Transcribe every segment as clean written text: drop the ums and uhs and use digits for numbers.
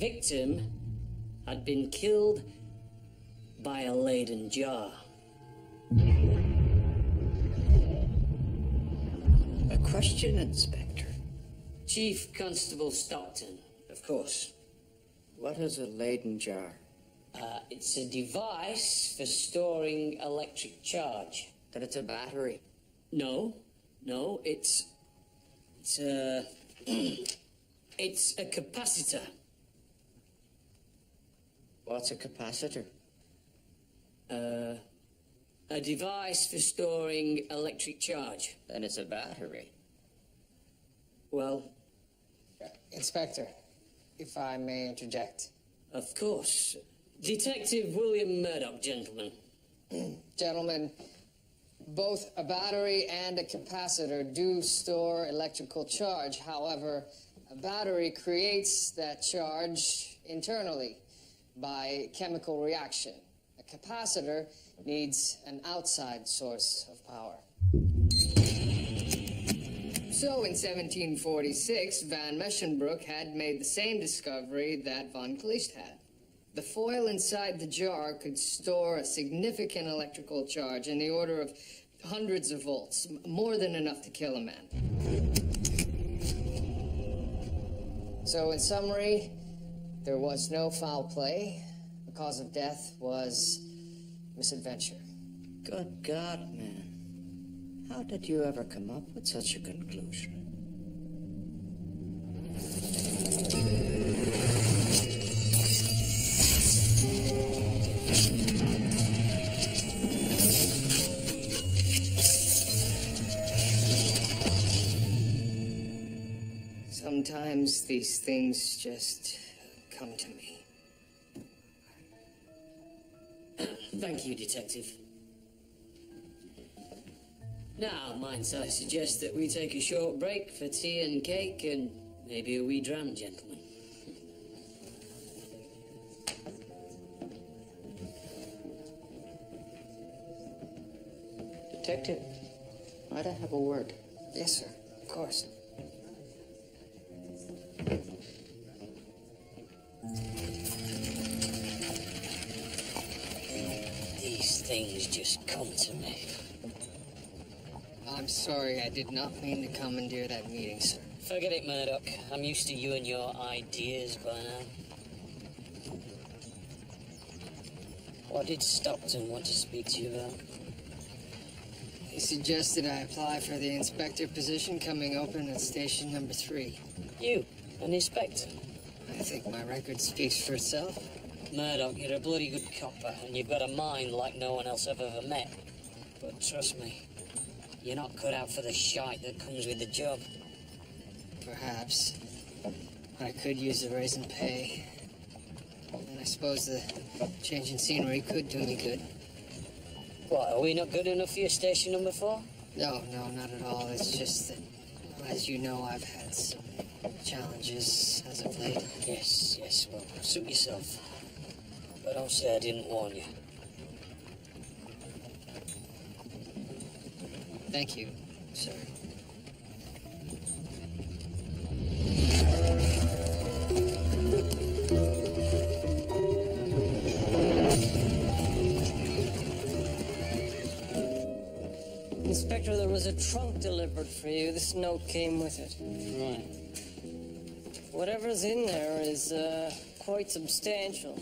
victim had been killed by a Leyden jar. A question, Inspector. Chief Constable Stockton, of course. What is a Leyden jar? It's a device for storing electric charge. Then it's a battery. No, it's a... it's a capacitor. What's a capacitor? A device for storing electric charge. Then it's a battery. Well... Inspector, if I may interject. Of course. Detective William Murdoch, gentlemen. Gentlemen, both a battery and a capacitor do store electrical charge. However, a battery creates that charge internally by chemical reaction. A capacitor needs an outside source of power. So in 1746, Van Meschenbroek had made the same discovery that von Kleist had. The foil inside the jar could store a significant electrical charge in the order of hundreds of volts, more than enough to kill a man. So in summary, there was no foul play. The cause of death was misadventure. Good God, man. How did you ever come up with such a conclusion? Sometimes these things just come to me. Thank you, Detective. Now, minds I suggest that we take a short break for tea and cake and maybe a wee dram, gentlemen. Detective, might I have a word? Yes, sir. Of course. These things just come to me. I'm sorry, I did not mean to commandeer that meeting, sir. Forget it, Murdoch. I'm used to you and your ideas by now. What did Stockton want to speak to you about? He suggested I apply for the inspector position coming open at station number 3. You, an inspector? I think my record speaks for itself. Murdoch, you're a bloody good copper, and you've got a mind like no one else I've ever met. But trust me, you're not cut out for the shite that comes with the job. Perhaps. But I could use a raise in pay. And I suppose the change in scenery could do me good. What, are we not good enough for your station number 4? No, not at all. It's just that, as you know, I've had some challenges as of late. Yes, well, suit yourself. But don't say I didn't warn you. Thank you, sir. Inspector, there was a trunk delivered for you. This note came with it. Right. Whatever's in there is quite substantial.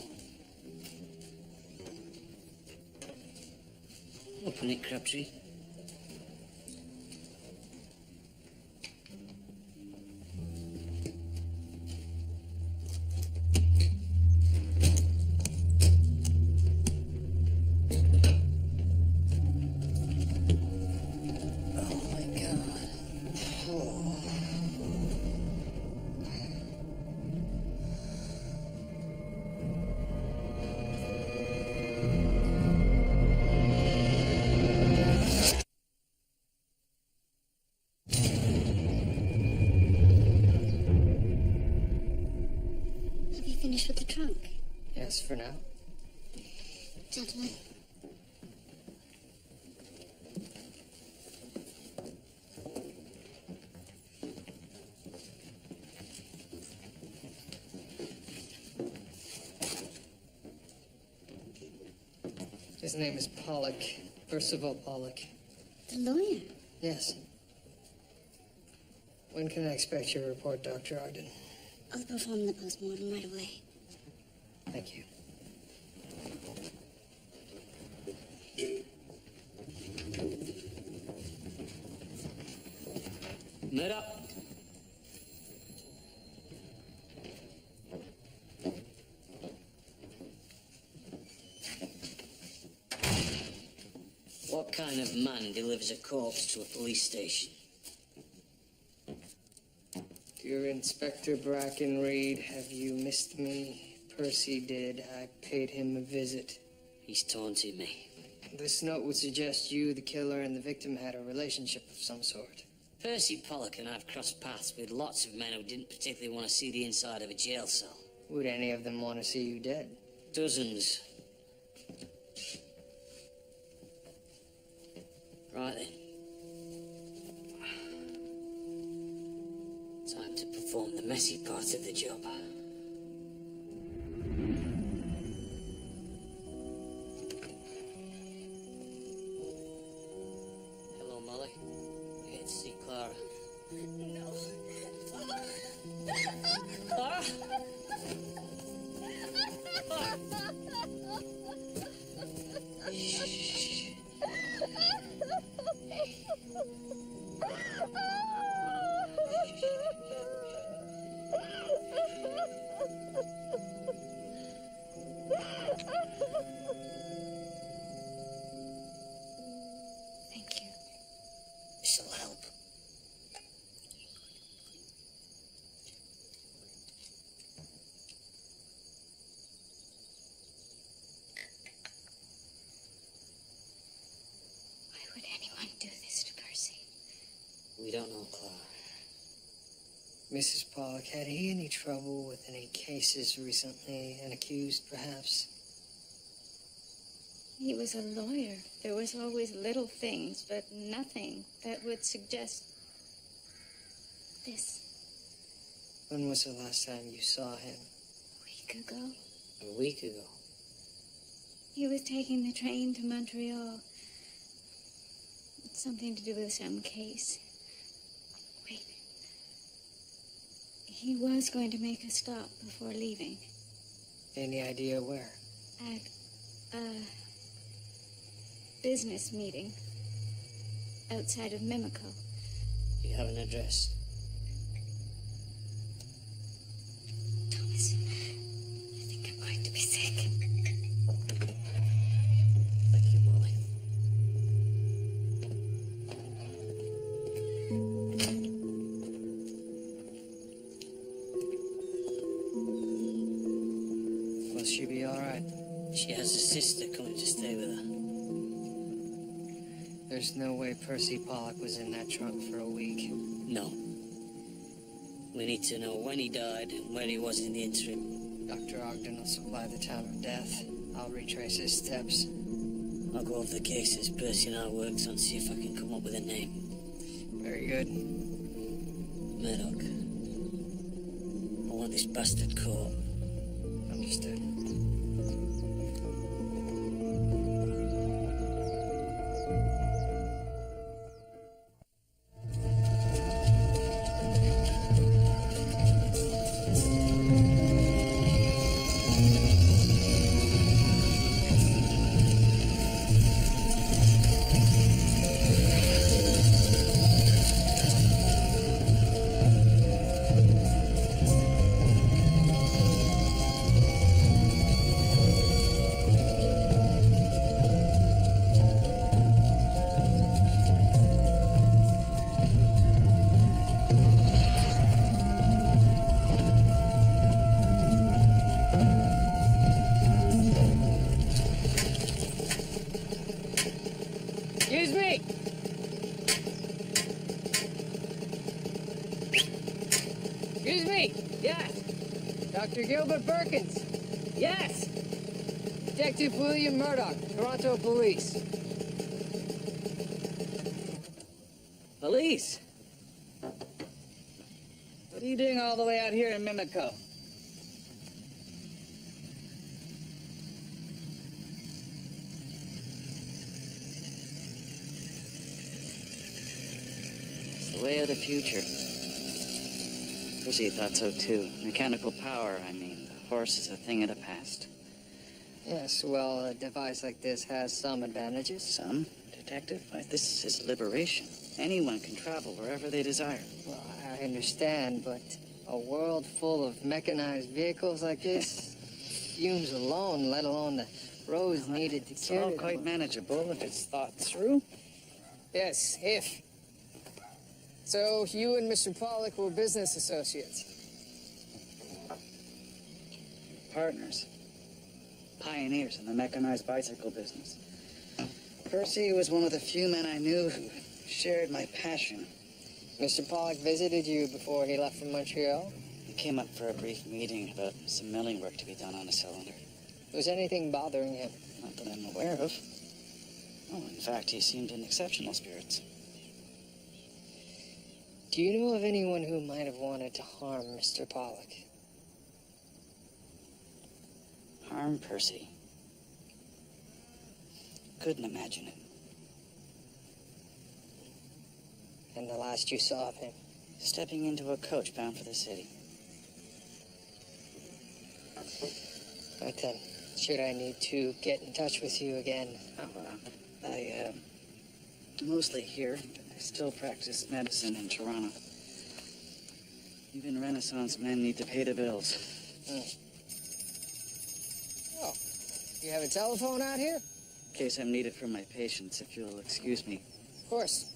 Open it, Crabtree. Finished with the trunk? Yes, for now. Gentlemen. His name is Pollock. Percival Pollock. The lawyer. Yes. When can I expect your report, Dr. Ogden? I'll perform the postmortem right away. Thank you. Murdoch. What kind of man delivers a corpse to a police station? Dear Inspector Brackenreed, have you missed me? Percy did. I paid him a visit. He's taunting me. This note would suggest you, the killer, and the victim had a relationship of some sort. Percy Pollock and I've crossed paths with lots of men who didn't particularly want to see the inside of a jail cell. Would any of them want to see you dead? Dozens. Right then. Time to perform the messy part of the job. Hello, Molly. You here to see Clara? No. Clara? Shh. Thank you. This'll help. Why would anyone do this to Percy? We don't know, Clara. Mrs. Pollock, had he any trouble with any cases recently? An accused, perhaps? He was a lawyer. There was always little things, but nothing that would suggest this. When was the last time you saw him? A week ago, A week ago. he was taking the train to Montreal. It's something to do with some case. Wait. He was going to make a stop before leaving Any idea where? at a business meeting outside of Mimico. You have an address? Thomas, I think I'm going to be sick. Thank you, Molly. Will she be all right? She has a sister coming to stay with her. There's no way Percy Pollock was in that trunk for a week. No. We need to know when he died and where he was in the interim. Dr. Ogden will supply the time of death. I'll retrace his steps. I'll go over the cases Percy and I worked on, see if I can come up with a name. Very good. Murdoch. I want this bastard caught. Understood. Excuse me! Excuse me! Yes! Dr. Gilbert Perkins. Yes! Detective William Murdoch, Toronto Police. Police? What are you doing all the way out here in Mimico? the way of the future. Percy thought so too. Mechanical power, I mean. The horse is a thing of the past. Yes, well, a device like this has some advantages. Some, Detective? Why, this is liberation. Anyone can travel wherever they desire. Well, I understand, but a world full of mechanized vehicles like this, fumes alone, let alone the roads needed to It's carry all them. quite manageable if it's thought through. Yes, if. So you and Mr. Pollock were business associates. Partners. Pioneers in the mechanized bicycle business. Percy was one of the few men I knew who shared my passion. Mr. Pollock visited you before he left from Montreal? He came up for a brief meeting about some milling work to be done on a cylinder. Was anything bothering him? Not that I'm aware of. Oh, in fact, he seemed in exceptional spirits. Do you know of anyone who might have wanted to harm Mr. Pollock? Harm Percy. Couldn't imagine it. And the last you saw of him? Stepping into a coach bound for the city. Right then, should I need to get in touch with you again? I mostly here, but I still practice medicine in Toronto. Even Renaissance men need to pay the bills. Oh, you have a telephone out here? In case I'm needed for my patients, if you'll excuse me. Of course.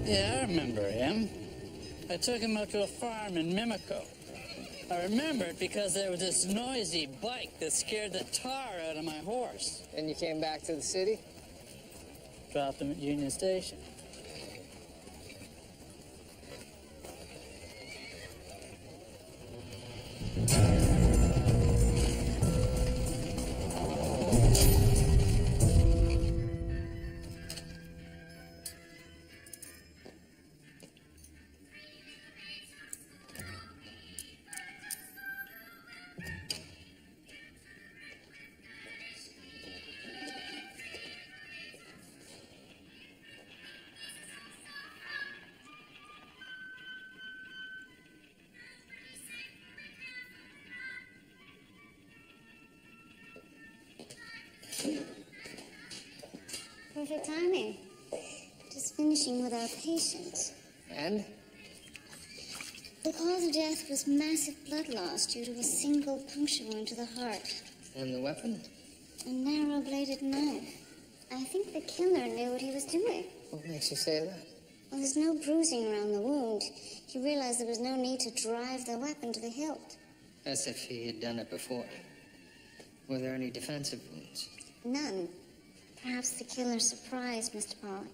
Yeah, I remember him. I took him out to a farm in Mimico. I remember it because there was this noisy bike that scared the tar out of my horse. And you came back to the city? Dropped him at Union Station. Perfect timing. Just finishing with our patient. And? The cause of death was massive blood loss due to a single puncture wound to the heart. And the weapon? A narrow-bladed knife. I think the killer knew what he was doing. What makes you say that? Well, there's no bruising around the wound. He realized there was no need to drive the weapon to the hilt. As if he had done it before. Were there any defensive wounds? None. Perhaps the killer surprised Mr. Pollock.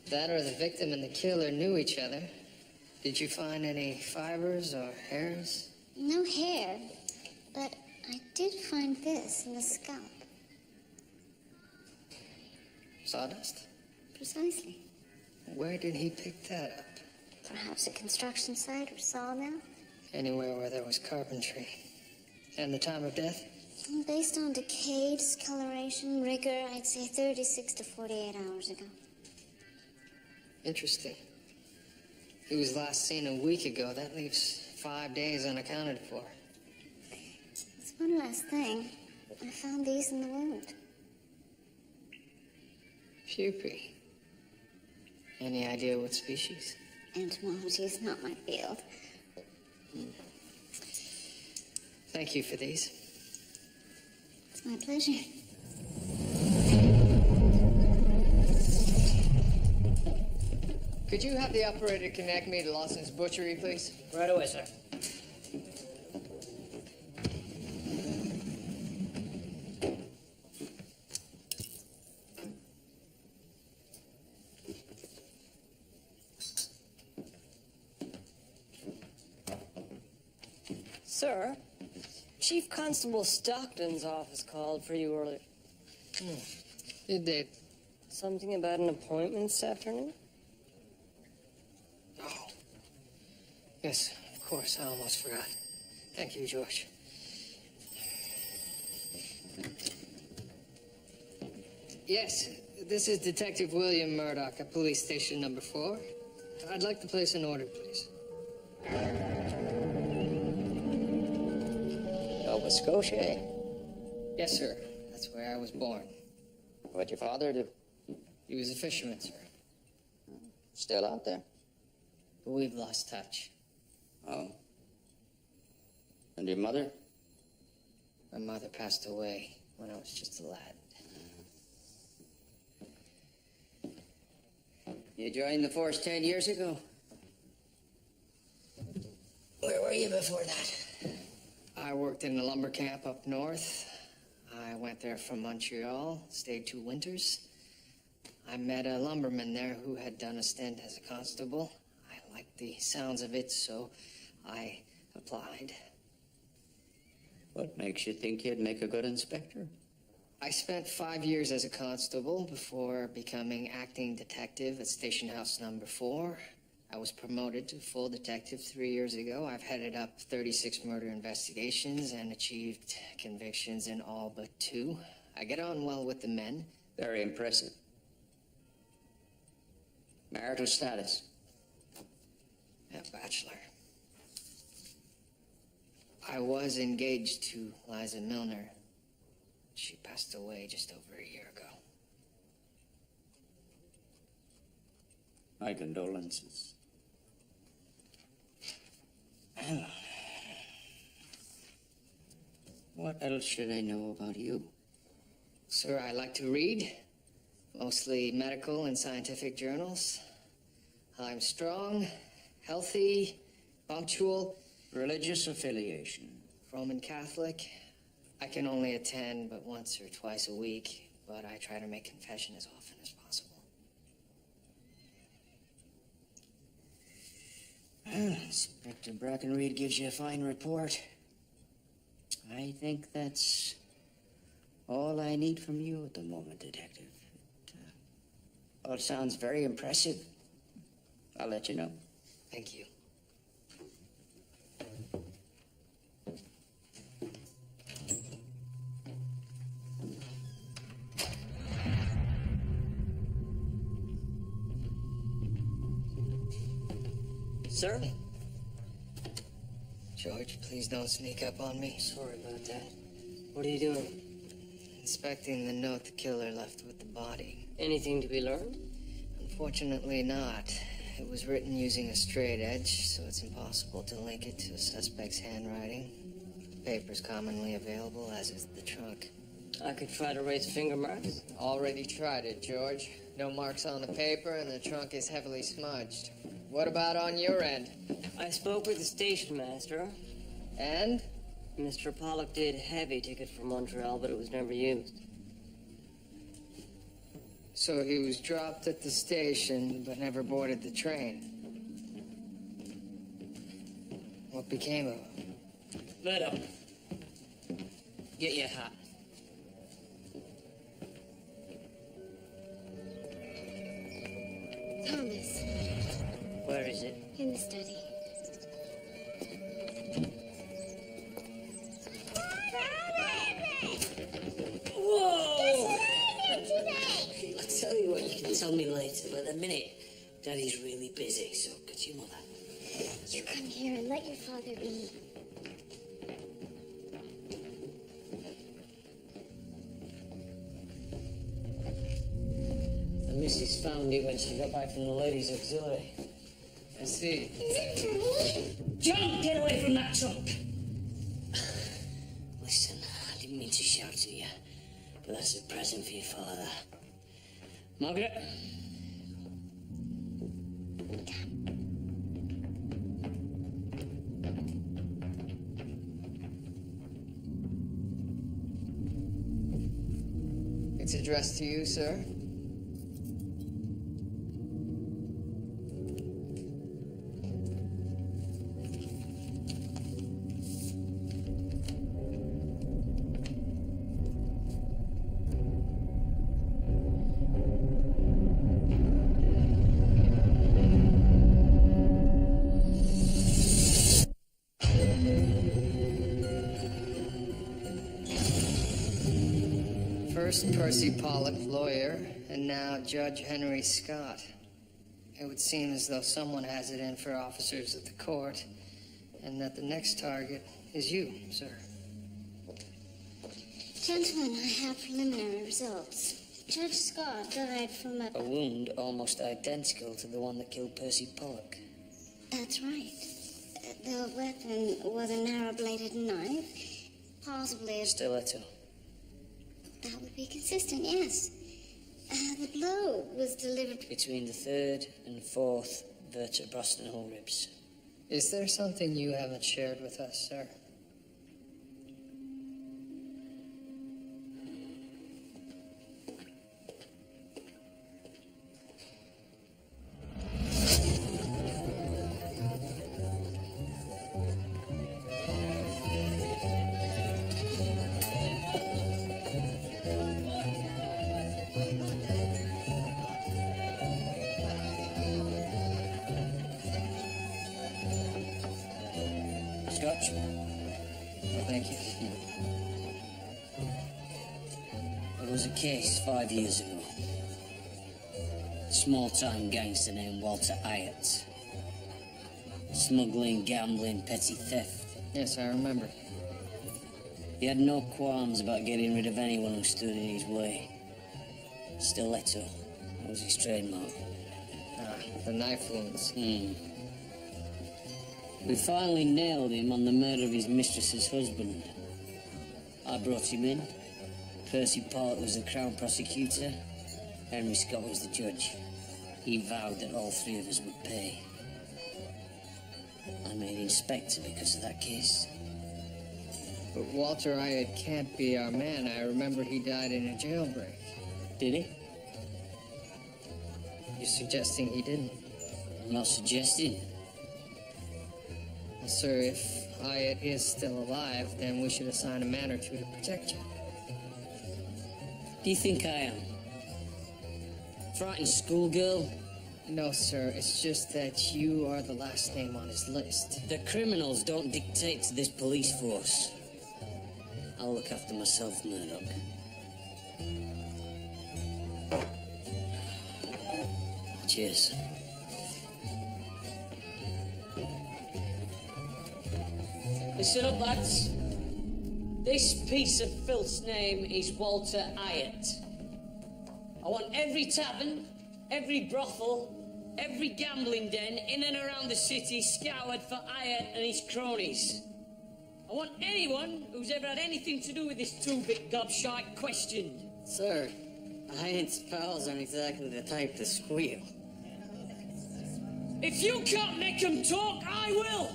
That or the victim and the killer knew each other. Did you find any fibers or hairs? No hair, but I did find this in the scalp. Sawdust? Precisely. Where did he pick that up? Perhaps a construction site or sawmill? Anywhere where there was carpentry. And the time of death? Based on decay, discoloration, rigor, I'd say 36 to 48 hours ago. Interesting. He was last seen a week ago. That leaves 5 days unaccounted for. There's one last thing. I found these in the wound. Pupae. Any idea what species? Entomology is not my field. Thank you for these. It's my pleasure. Could you have the operator connect me to Lawson's Butchery, please? Right away, sir. Sir, Chief Constable Stockton's office called for you earlier. Did they Something about an appointment this afternoon? Oh. Yes, of course. I almost forgot. Thank you, George. Yes, this is Detective William Murdoch at Police Station Number 4. I'd like to place an order, please. Nova Scotia, eh? Yes, sir. That's where I was born. What'd your father do? He was a fisherman, sir. Still out there? But we've lost touch. Oh. And your mother? My mother passed away when I was just a lad. You joined the force 10 years ago. Where were you before that? I worked in a lumber camp up north. I went there from Montreal, stayed 2 winters. I met a lumberman there who had done a stint as a constable. I liked the sounds of it, so I applied. What makes you think you'd make a good inspector? I spent 5 years as a constable before becoming acting detective at Station House Number 4. I was promoted to full detective 3 years ago. I've headed up 36 murder investigations and achieved convictions in all but 2. I get on well with the men. Very impressive. Marital status? A bachelor. I was engaged to Liza Milner. She passed away just over a year ago. My condolences. Well, what else should I know about you? Sir, I like to read, mostly medical and scientific journals. I'm strong, healthy, punctual. Religious affiliation? Roman Catholic. I can only attend but once or twice a week, but I try to make confession as often as possible. Well, Inspector Brackenreed gives you a fine report. I think that's all I need from you at the moment, Detective. It all sounds very impressive. I'll let you know. Thank you. Sir? George, please don't sneak up on me. Sorry about that. What are you doing? Inspecting the note the killer left with the body. Anything to be learned? Unfortunately not. It was written using a straight edge, so it's impossible to link it to a suspect's handwriting. The paper's commonly available, as is the trunk. I could try to raise finger marks. Already tried it, George. No marks on the paper, and the trunk is heavily smudged. What about on your end? I spoke with the station master. And? Mr. Pollock did heavy ticket for Montreal, but it was never used. So he was dropped at the station, but never boarded the train. What became of him? Let up. Get your hat. Thomas, Where is it? in the study. Whoa! I'll tell you what, you can tell me later, but at the minute, Daddy's really busy, so get your mother. You come here and let your father be. The missus found it when she got back from the ladies' auxiliary. I see. John, get away from that trunk! Listen, I didn't mean to shout at you, but that's a present for your father. Margaret? It's addressed to you, sir. First Percy Pollock, lawyer, and now Judge Henry Scott. It would seem as though someone has it in for officers at the court, and that the next target is you, sir. Gentlemen, I have preliminary results. Judge Scott died from A wound almost identical to the one that killed Percy Pollock. That's right. The weapon was a narrow-bladed knife, possibly a... Stiletto. That would be consistent, yes. The blow was delivered... Between the third and fourth vertebrae hole ribs. Is there something you haven't shared with us, sir? Scotch? Oh, thank you. There was a case 5 years ago. A small-time gangster named Walter Hyatt. Smuggling, gambling, petty theft. Yes, I remember. He had no qualms about getting rid of anyone who stood in his way. Stiletto was his trademark. Ah, the knife wounds. We finally nailed him on the murder of his mistress's husband. I brought him in. Percy Pollock was the Crown prosecutor. Henry Scott was the judge. He vowed that all three of us would pay. I made inspector because of that case. But Walter Hyatt can't be our man. I remember he died in a jailbreak. Did he? You're suggesting he didn't? I'm not suggesting. Well, sir, if Hyatt is still alive, then we should assign a man or two to protect you. Do you think I am? Frightened schoolgirl? No, sir. It's just that you are the last name on his list. The criminals don't dictate to this police force. I'll look after myself, Murdoch. Cheers. Listen up, lads. This piece of filth's name is Walter Hyatt. I want every tavern, every brothel, every gambling den in and around the city scoured for Hyatt and his cronies. I want anyone who's ever had anything to do with this two-bit gobshite questioned. Sir, Hyatt's pals aren't exactly the type to squeal. If you can't make them talk, I will!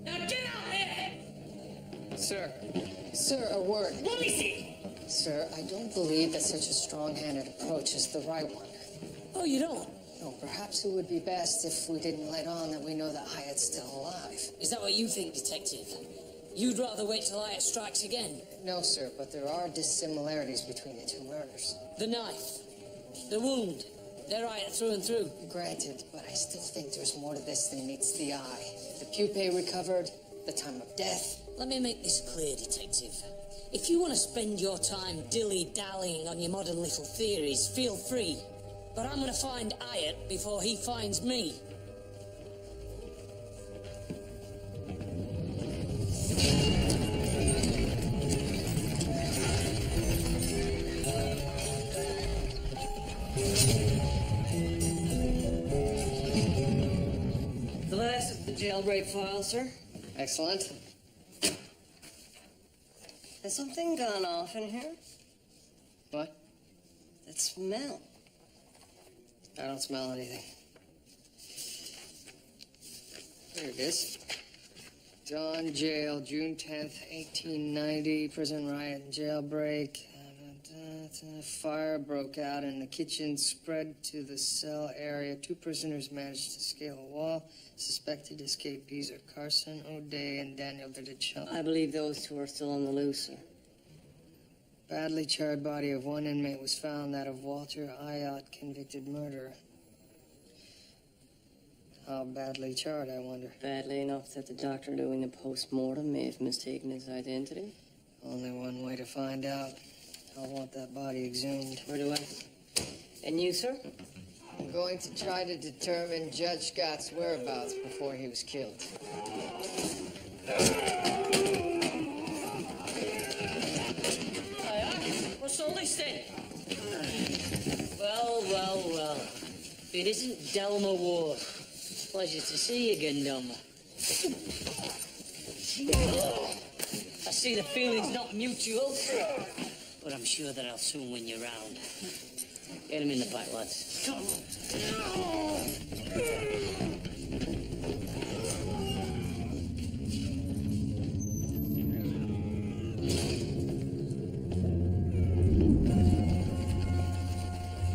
Now get out there! Sir. Sir, a word. What is it? Sir, I don't believe that such a strong-handed approach is the right one. Oh, you don't? No, perhaps it would be best if we didn't let on that we know that Hyatt's still alive. Is that what you think, Detective? You'd rather wait till Hyatt strikes again? No, sir, but there are dissimilarities between the two murders. The knife, the wound, they're Hyatt through and through. Granted, but I still think there's more to this than meets the eye. The pupae recovered, the time of death. Let me make this clear, Detective. If you want to spend your time dilly-dallying on your modern little theories, feel free. But I'm going to find Hyatt before he finds me. The last of the jailbreak file, sir. Excellent. Has something gone off in here? What? That smell. I don't smell anything. There it is. Dawn Jail, June 10th, 1890. Prison riot and jailbreak. Fire broke out and the kitchen spread to the cell area. 2 prisoners managed to scale a wall. Suspected escapees are Carson O'Day and Daniel Vidichel. I believe those two are still on the loose, sir. Badly charred body of one inmate was found, that of Walter Hyatt, convicted murderer. How badly charred, I wonder? Badly enough that the doctor doing the post-mortem may have mistaken his identity. Only one way to find out. I want that body exhumed. Where do I? And you, sir? I'm going to try to determine Judge Scott's whereabouts before he was killed. What's all this then? Well. If it isn't Delma Ward. Pleasure to see you again, Delma. I see the feeling's not mutual, but I'm sure that I'll soon win you round. Get him in the back, lads. Come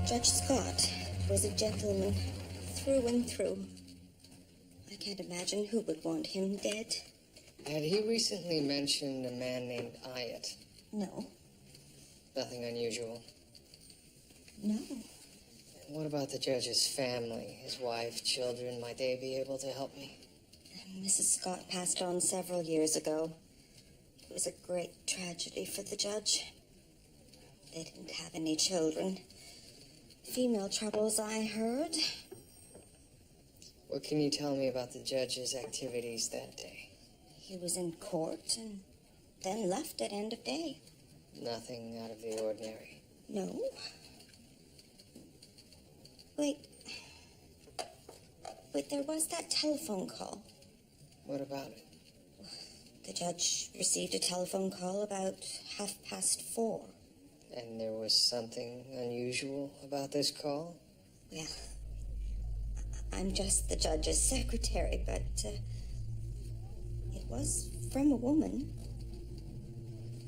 Judge Scott was a gentleman through and through. I can't imagine who would want him dead. Had he recently mentioned a man named Hyatt? No. Nothing unusual. No. What about the judge's family, his wife, children? Might they be able to help me? Mrs. Scott passed on several years ago. It was a great tragedy for the judge. They didn't have any children. Female troubles, I heard. What can you tell me about the judge's activities that day? He was in court and then left at end of day. Nothing out of the ordinary. No. Wait, there was that telephone call. What about it? The judge received a telephone call about 4:30. And there was something unusual about this call? Well, I'm just the judge's secretary, but it was from a woman.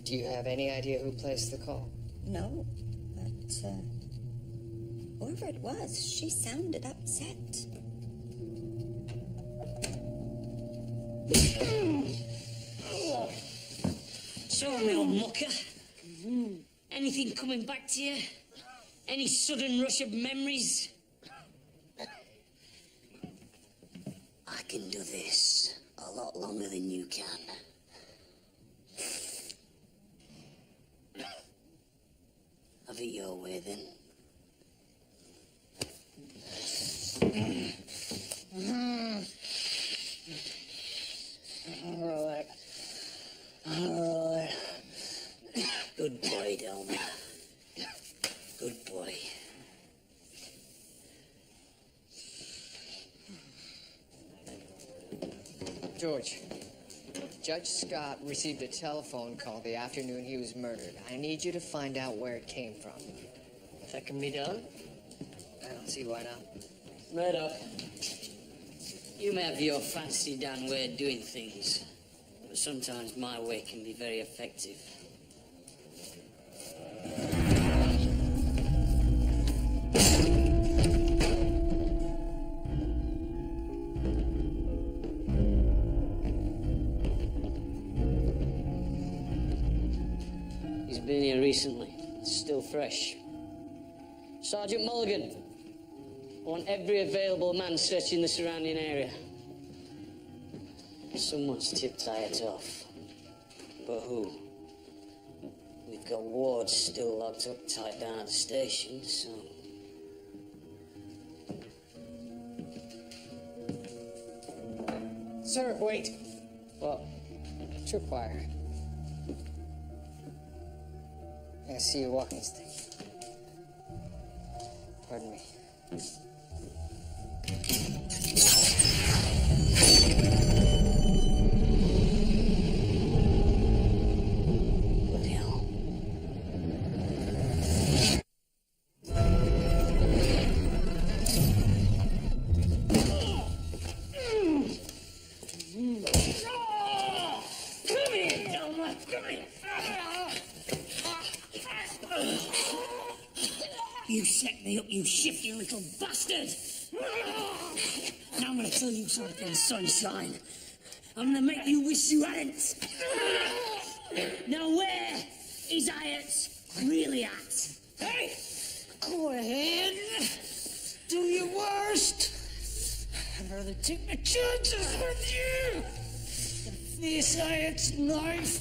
Do you have any idea who placed the call? No, but whoever it was, she sounded upset. So, my old mucker. Anything coming back to you? Any sudden rush of memories? I can do this a lot longer than you can. Have it your way, then. All right. Good boy, Delma. Good boy. George, Judge Scott received a telephone call the afternoon he was murdered. I need you to find out where it came from. If that can be done. I don't see why not. Murdoch, you may have your fancy Dan way of doing things, but sometimes my way can be very effective. He's been here recently. It's still fresh. Sergeant Mulligan, I want every available man searching the surrounding area. Someone's tipped Hyatt off. But who? We've got wards still locked up tight down at the station, so... Sir, wait. What? Tripwire. I see your walking stick. Pardon me. Bloody hell. Come here, Delma. Come here. You set me up, you shifty little bastard! Now I'm gonna tell you something, sunshine. I'm gonna make you wish you hadn't. Now where is Hyatt really at? Hey! Go ahead. Do your worst. I'd rather take my chances with you than face Hyatt's knife.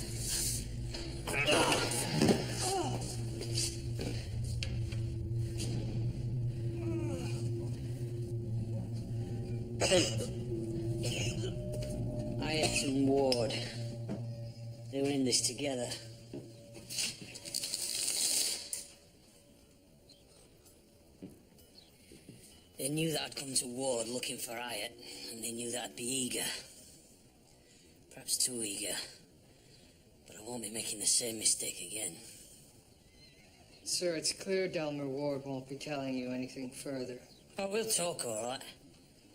Hyatt and Ward. They were in this together. They knew that I'd come to Ward looking for Hyatt, and they knew that I'd be eager. Perhaps too eager. But I won't be making the same mistake again. Sir, it's clear Delmer Ward won't be telling you anything further. Oh, we'll talk, all right.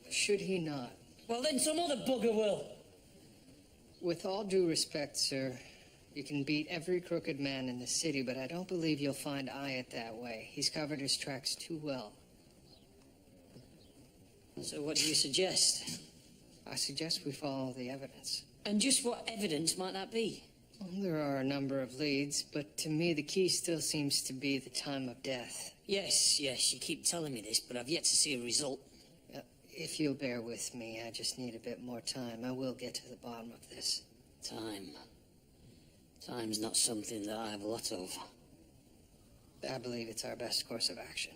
Should he not? Well, then some other bugger will. With all due respect, sir, you can beat every crooked man in the city, but I don't believe you'll find Hyatt that way. He's covered his tracks too well. So what do you suggest? I suggest we follow the evidence. And just what evidence might that be? Well, there are a number of leads, but to me the key still seems to be the time of death. Yes, you keep telling me this, but I've yet to see a result. If you'll bear with me, I just need a bit more time. I will get to the bottom of this. Time. Time's not something that I have a lot of. I believe it's our best course of action.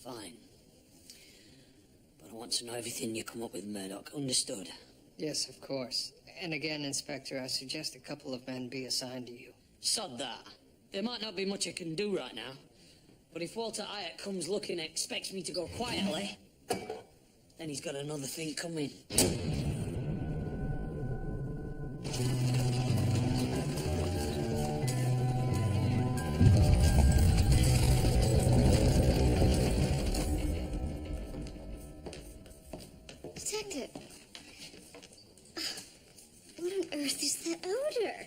Fine. But I want to know everything you come up with, Murdoch. Understood? Yes, of course. And again, Inspector, I suggest a couple of men be assigned to you. Sod that. There might not be much I can do right now. But if Walter Hyatt comes looking and expects me to go quietly, then he's got another thing coming. Detective. What on earth is that odor?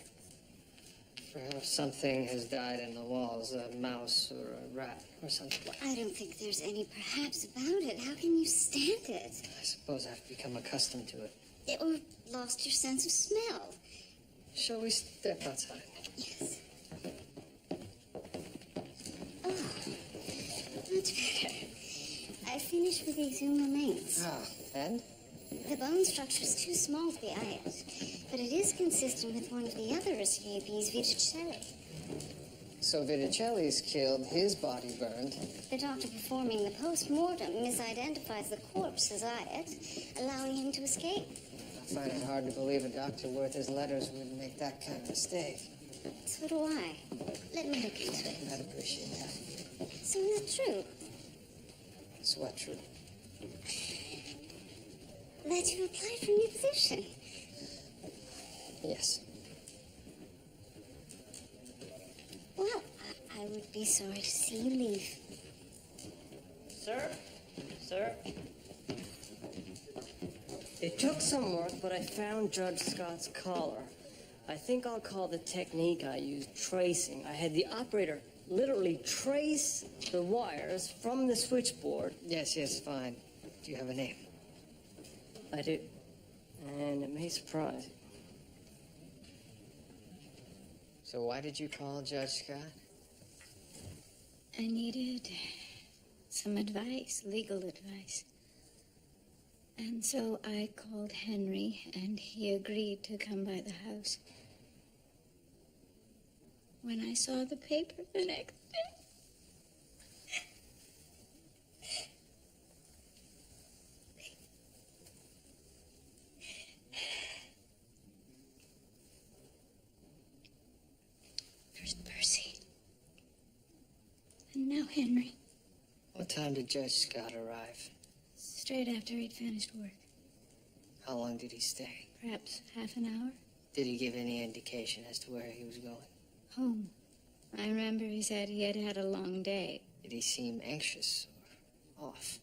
Perhaps something has died in the walls, a mouse or a rat or something. I don't think there's any perhaps about it. How can you stand it? I suppose I've become accustomed to it. Or lost your sense of smell. Shall we step outside? Yes. Oh, much better. I finished with the exhumed remains. Ah, and? The bone structure is too small to be Hyatt, but it is consistent with one of the other escapees, Viticelli. So Viticelli's killed, his body burned. The doctor performing the post-mortem misidentifies the corpse as Hyatt, allowing him to escape. I find it hard to believe a doctor worth his letters would make that kind of mistake. So do I. Let me look into it. I'd appreciate that. So is it true It's what, true? that you applied for a new position? Yes. Well, I would be sorry to see you leave. Sir? Sir? It took some work, but I found Judge Scott's collar. I think I'll call the technique I used tracing. I had the operator literally trace the wires from the switchboard. Yes, fine. Do you have a name? I do. And it may surprise you. So why did you call Judge Scott? I needed some advice, legal advice. And so I called Henry, and he agreed to come by the house. When I saw the paper the next day, first Percy, and now Henry. What time did Judge Scott arrive? Straight after he'd finished work. How long did he stay? Perhaps half an hour. Did he give any indication as to where he was going? Home. I remember he said he had had a long day. Did he seem anxious or off?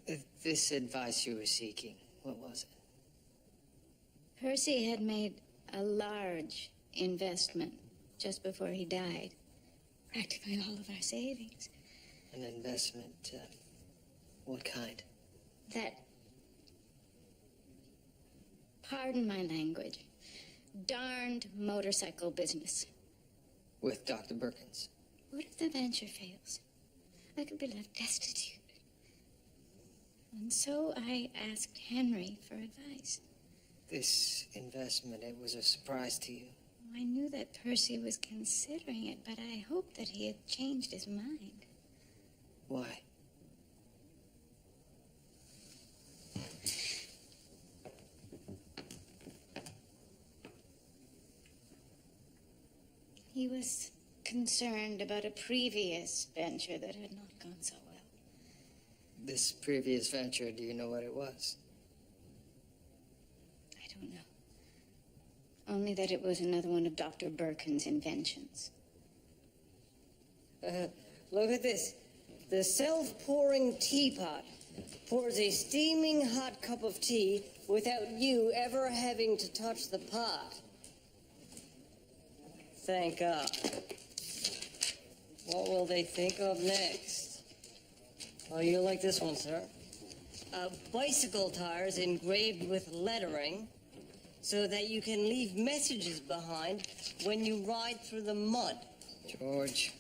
No. This advice you were seeking, what was it? Percy had made a large investment just before he died. Practically all of our savings. An investment, what kind? That, pardon my language, darned motorcycle business. With Dr. Perkins. What if the venture fails? I could be left destitute. And so I asked Henry for advice. This investment, it was a surprise to you. I knew that Percy was considering it, but I hoped that he had changed his mind. Why? He was concerned about a previous venture that had not gone so well. This previous venture, do you know what it was? I don't know. Only that it was another one of Dr. Birkin's inventions. Look at this. The self-pouring teapot pours a steaming hot cup of tea without you ever having to touch the pot. Thank God. What will they think of next? Oh, you'll like this one, sir. Bicycle tires engraved with lettering so that you can leave messages behind when you ride through the mud. George.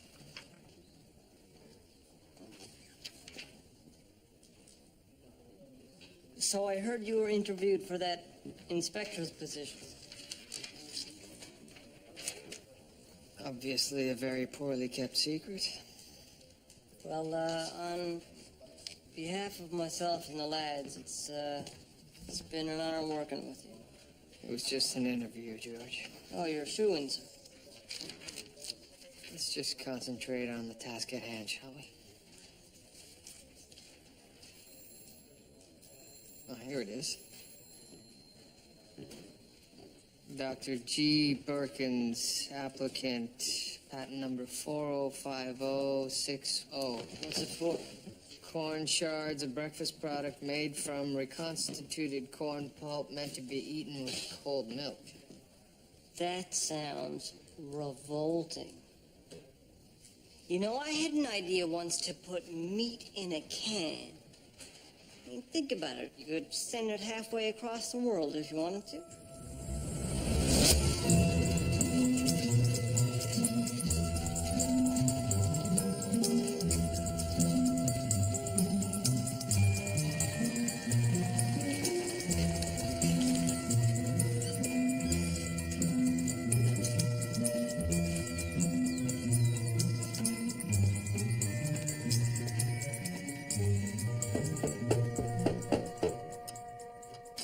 So I heard you were interviewed for that inspector's position. Obviously a very poorly kept secret. Well, on behalf of myself and the lads, it's been an honor working with you. It was just an interview, George. Oh, you're shoo-in, sir. Let's just concentrate on the task at hand, shall we? Oh, here it is. Dr. G. Birkins, applicant, patent number 405060. What's it for? Corn shards, a breakfast product made from reconstituted corn pulp meant to be eaten with cold milk. That sounds revolting. You know, I had an idea once to put meat in a can. I mean, think about it. You could send it halfway across the world if you wanted to.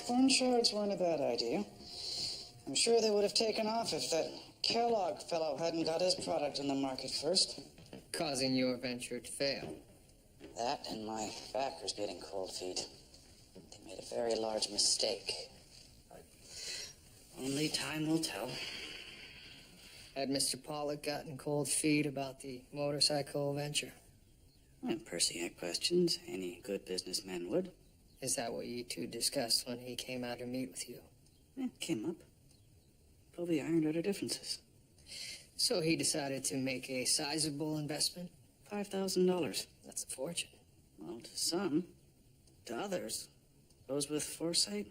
Corn shards weren't a bad idea. I'm sure they would have taken off if that Kellogg fellow hadn't got his product in the market first. Causing your venture to fail. That and my backers getting cold feet. They made a very large mistake. Only time will tell. Had Mr. Pollock gotten cold feet about the motorcycle venture? And Percy had questions. Any good businessman would. Is that what you two discussed when he came out to meet with you? Came up. Probably ironed out our differences. So he decided to make a sizable investment? $5,000. That's a fortune. Well, to some. To others, those with foresight,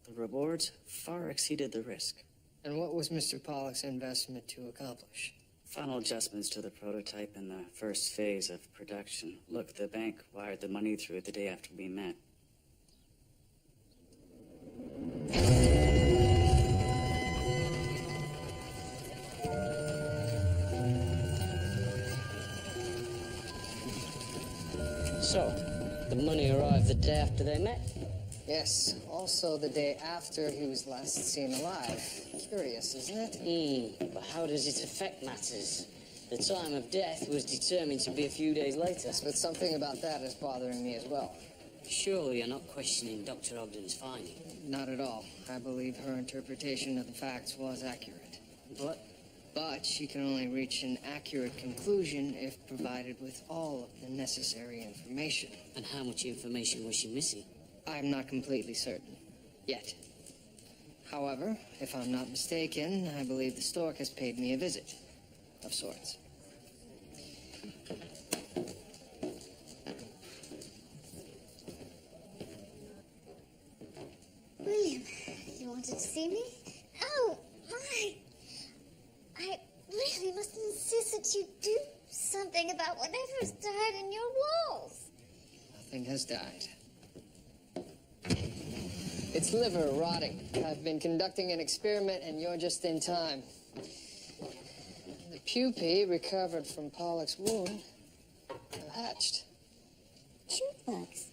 the rewards far exceeded the risk. And what was Mr. Pollock's investment to accomplish? Final adjustments to the prototype in the first phase of production. Look, the bank wired the money through the day after we met. So, the money arrived the day after they met? Yes, also the day after he was last seen alive. Curious, isn't it? But how does it affect matters? The time of death was determined to be a few days later. But something about that is bothering me as well. Surely you're not questioning Dr. Ogden's finding. Not at all. I believe her interpretation of the facts was accurate. But she can only reach an accurate conclusion if provided with all of the necessary information. And how much information was she missing? I'm not completely certain. Yet. However, if I'm not mistaken, I believe the stork has paid me a visit. Of sorts. William, you wanted to see me? Oh, my. I really must insist that you do something about whatever's died in your walls. Nothing has died. It's liver rotting. I've been conducting an experiment, and you're just in time. The pupae recovered from Pollock's wound have hatched. Chipmunks.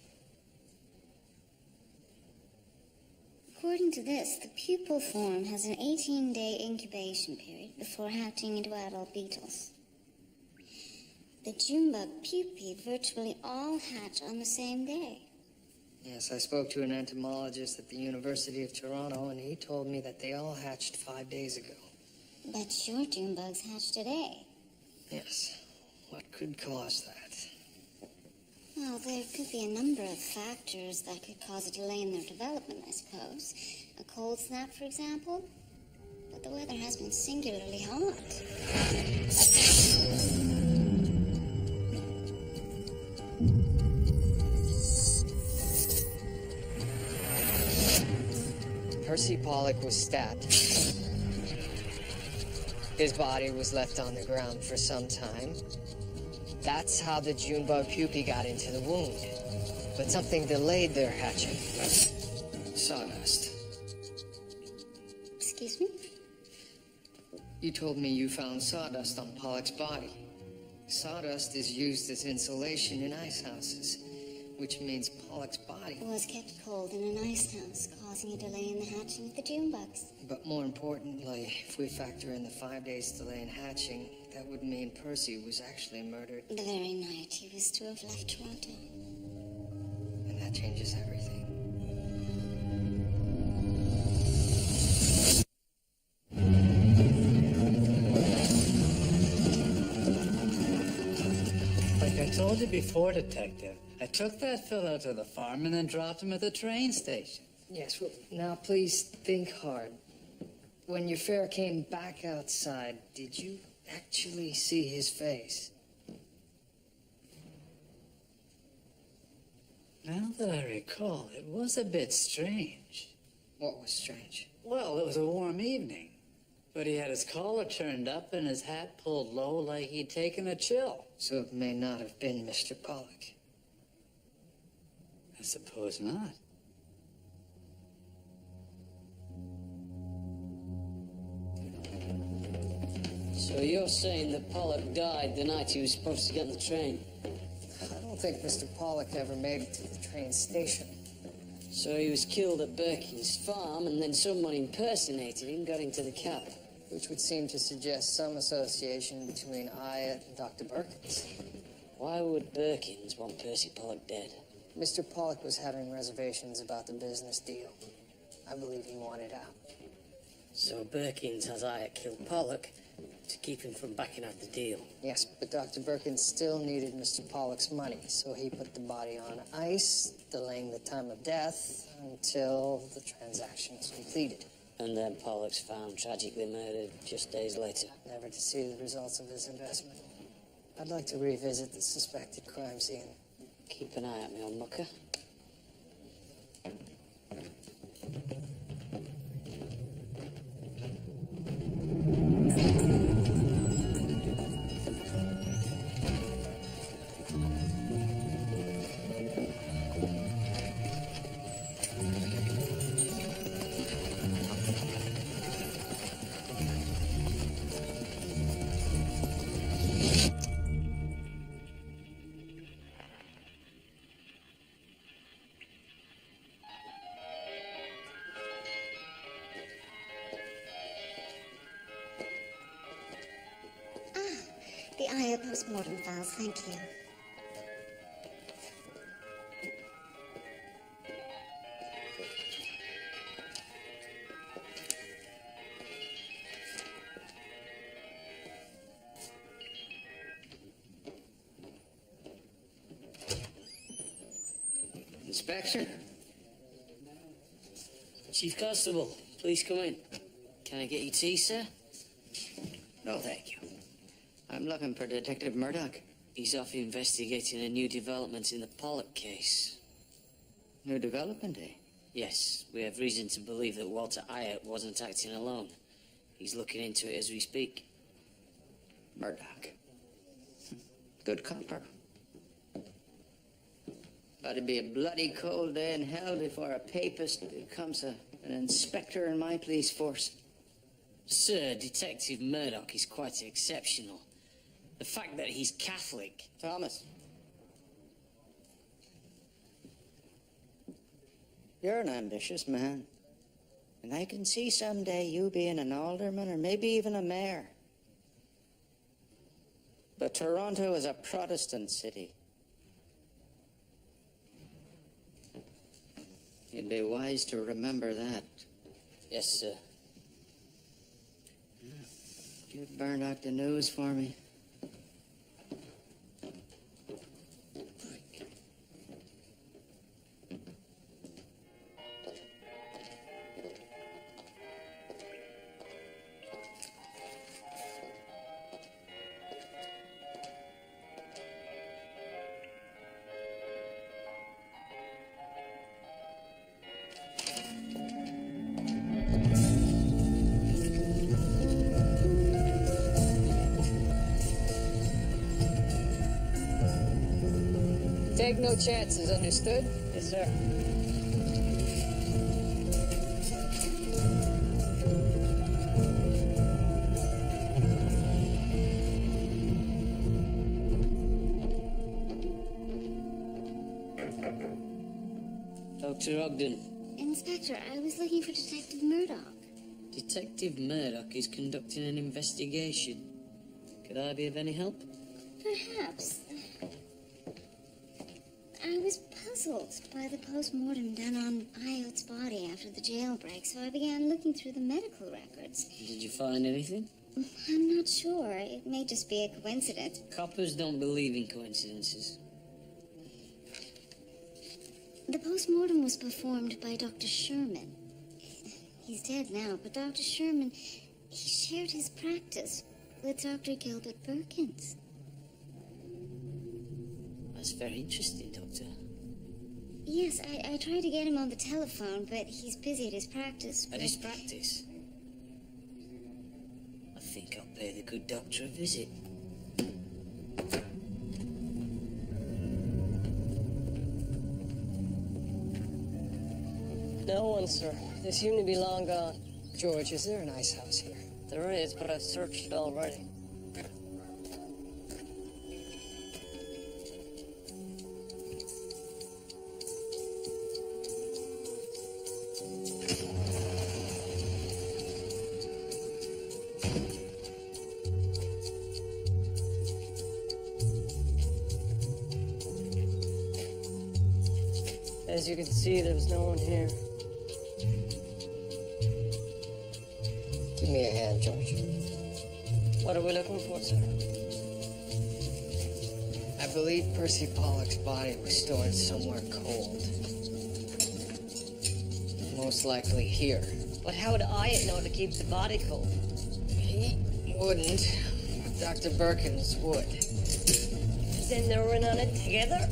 Poor according to this, the pupal form has an 18-day incubation period before hatching into adult beetles. The Junebug pupae virtually all hatch on the same day. Yes, I spoke to an entomologist at the University of Toronto, and he told me that they all hatched 5 days ago. But your Junebugs hatch today. Yes. What could cause that? Well, there could be a number of factors that could cause a delay in their development, I suppose. A cold snap, for example. But the weather has been singularly hot. Percy Pollock was stabbed. His body was left on the ground for some time. That's how the Junebug pupae got into the wound. But something delayed their hatching. Sawdust. Excuse me? You told me you found sawdust on Pollock's body. Sawdust is used as insulation in ice houses, which means Pollock's body Was kept cold in an ice house, causing a delay in the hatching of the Junebugs. But more importantly, if we factor in the 5 days delay in hatching, that would mean Percy was actually murdered. The very night he was to have left Toronto. And that changes everything. Like I told you before, Detective, I took that fellow to the farm and then dropped him at the train station. Yes, well, now please think hard. When your fare came back outside, did you actually see his face? Now that I recall, it was a bit strange. What was strange? Well, it was a warm evening, but he had his collar turned up and his hat pulled low like he'd taken a chill. So it may not have been Mr. Pollock. I suppose not. So you're saying that Pollock died the night he was supposed to get on the train? I don't think Mr. Pollock ever made it to the train station. So he was killed at Birkin's farm, and then someone impersonated him, got into the cab. Which would seem to suggest some association between Hyatt and Dr. Birkins. Why would Birkins want Percy Pollock dead? Mr. Pollock was having reservations about the business deal. I believe he wanted out. So Birkins has Hyatt kill Pollock to keep him from backing out the deal. Yes, but Dr. Birkins still needed Mr. Pollock's money, so he put the body on ice, delaying the time of death until the transaction was completed. And then Pollock's found tragically murdered just days later. Never to see the results of his investment. I'd like to revisit the suspected crime scene. Keep an eye on me, old mucker. The Aya postmortem files, thank you. Inspector? Chief Constable, please come in. Can I get you tea, sir? No, thank you. I'm looking for Detective Murdoch. He's off investigating a new development in the Pollock case. New development, eh? Yes, we have reason to believe that Walter Hyatt wasn't acting alone. He's looking into it as we speak. Murdoch. Good copper. But it'd be a bloody cold day in hell before a papist becomes an inspector in my police force. Sir, Detective Murdoch is quite exceptional. The fact that he's Catholic... Thomas. You're an ambitious man. And I can see someday you being an alderman or maybe even a mayor. But Toronto is a Protestant city. You'd be wise to remember that. Yes, sir. Give Murdoch the news for me. Take no chances, understood? Yes, sir. Dr. Ogden. Inspector, I was looking for Detective Murdoch. Detective Murdoch is conducting an investigation. Could I be of any help? Perhaps. I was puzzled by the post-mortem done on Iot's body after the jailbreak, so I began looking through the medical records. Did you find anything? I'm not sure. It may just be a coincidence. Coppers don't believe in coincidences. The post-mortem was performed by Dr. Sherman. He's dead now, but Dr. Sherman, he shared his practice with Dr. Gilbert Perkins. That's very interesting, Doctor. Yes, I tried to get him on the telephone, but he's busy at his practice. At his practice? I think I'll pay the good doctor a visit. No one, sir. They seem to be long gone. George, is there an ice house here? There is, but I've searched already. As you can see, there was no one here. Give me a hand, George. What are we looking for, sir? I believe Percy Pollock's body was stored somewhere cold. Most likely here. But how would I know to keep the body cold? He wouldn't. Dr. Perkins would. Then they were in on it together?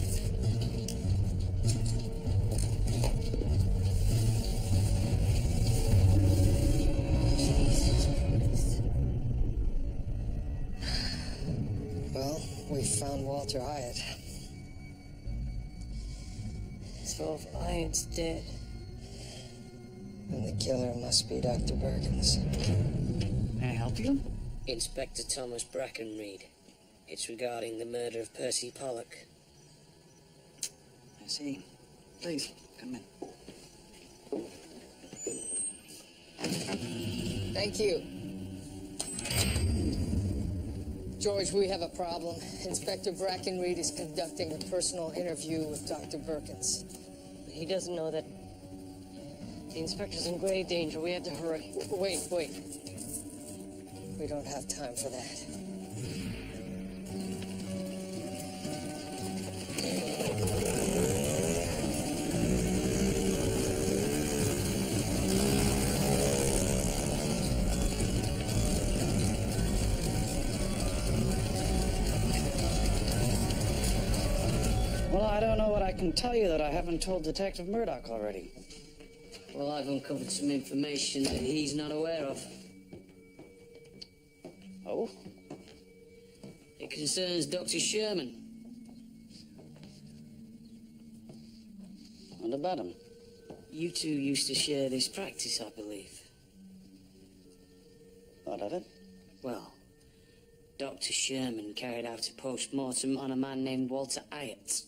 Well, we found Walter Hyatt. So if Ian's dead, And the killer must be Dr. Perkins. May I help you? Inspector Thomas Brackenreed. It's regarding the murder of Percy Pollock. I see. Please, come in. Thank you. George, we have a problem. Inspector Brackenreed is conducting a personal interview with Dr. Perkins. he doesn't know that the inspector's in grave danger. We have to hurry. Wait. We don't have time for that. Well, I don't know what I can tell you that I haven't told Detective Murdoch already. Well, I've uncovered some information that he's not aware of. Oh? It concerns Dr. Sherman. What about him? You two used to share this practice, I believe. What of it? Well, Dr. Sherman carried out a post-mortem on a man named Walter Hyatt.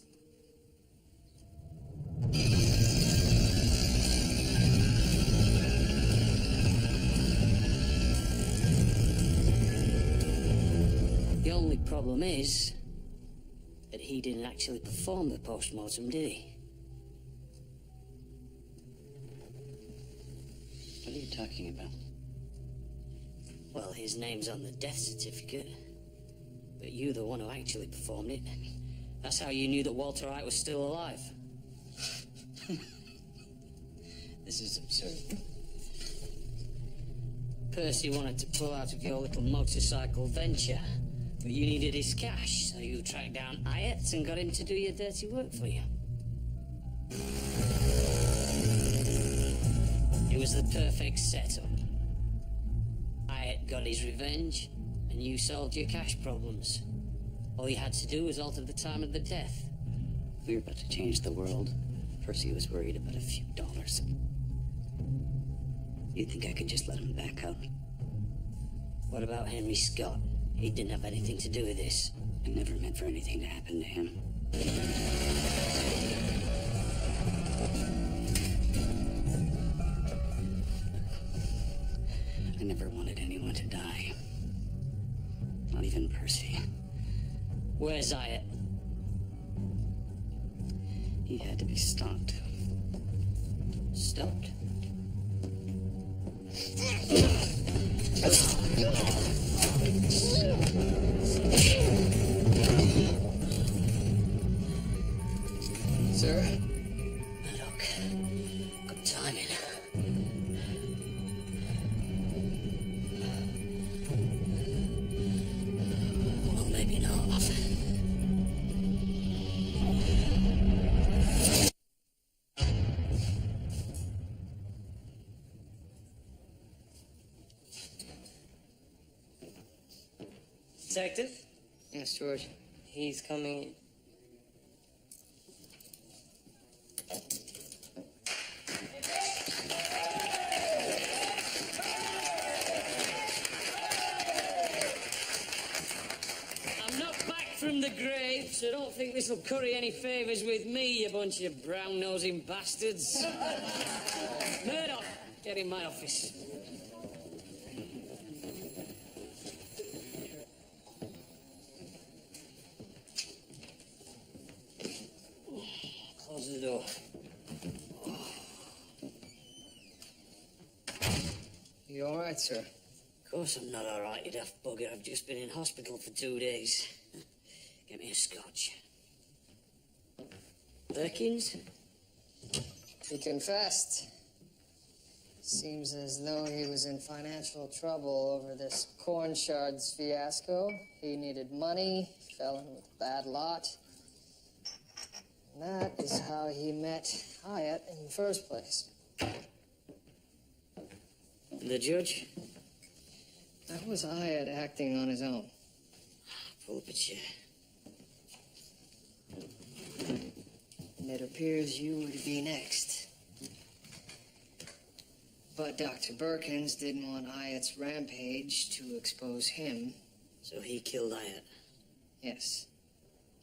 only problem is that he didn't actually perform the post-mortem, did he? What are you talking about? Well, his name's on the death certificate, but you're the one who actually performed it. That's how you knew that Walter Wright was still alive. This is absurd. Percy wanted to pull out of your little motorcycle venture, but you needed his cash, so you tracked down Hyatt and got him to do your dirty work for you. It was the perfect setup. Hyatt got his revenge, and you solved your cash problems. All you had to do was alter the time of the death. We were about to change the world. Percy was worried about a few dollars. You think I could just let him back out? What about Henry Scott? He didn't have anything to do with this. I never meant for anything to happen to him. I never wanted anyone to die. Not even Percy. Where's Hyatt? He had to be stopped. Stopped? Sir? Murdoch. Good timing. Well, maybe not. Detective? Yes, George. He's coming. I'm not back from the grave, so don't think this will curry any favours with me, you bunch of brown-nosing bastards. Murdoch, get in my office. Close the door. You all right, sir? Of course I'm not all right, you daft bugger. I've just been in hospital for 2 days. Get me a scotch. Perkins? He confessed. Seems as though he was in financial trouble over this corn shards fiasco. He needed money, fell in with a bad lot. And that is how he met Hyatt in the first place. The judge? That was Hyatt acting on his own. Pull up a chair. And it appears you were to be next. But Dr. Birkins didn't want Hyatt's rampage to expose him. So he killed Hyatt? Yes.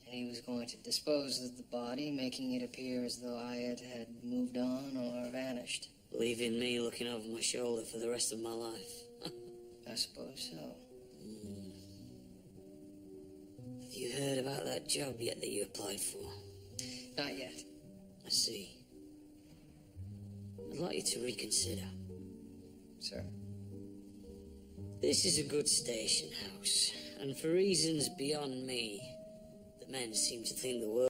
And he was going to dispose of the body, making it appear as though Hyatt had moved on or vanished. Leaving me looking over my shoulder for the rest of my life. I suppose so. Have you heard about that job yet that you applied for? Not yet. I see. I'd like you to reconsider. Sir. This is a good station house, and for reasons beyond me, the men seem to think the world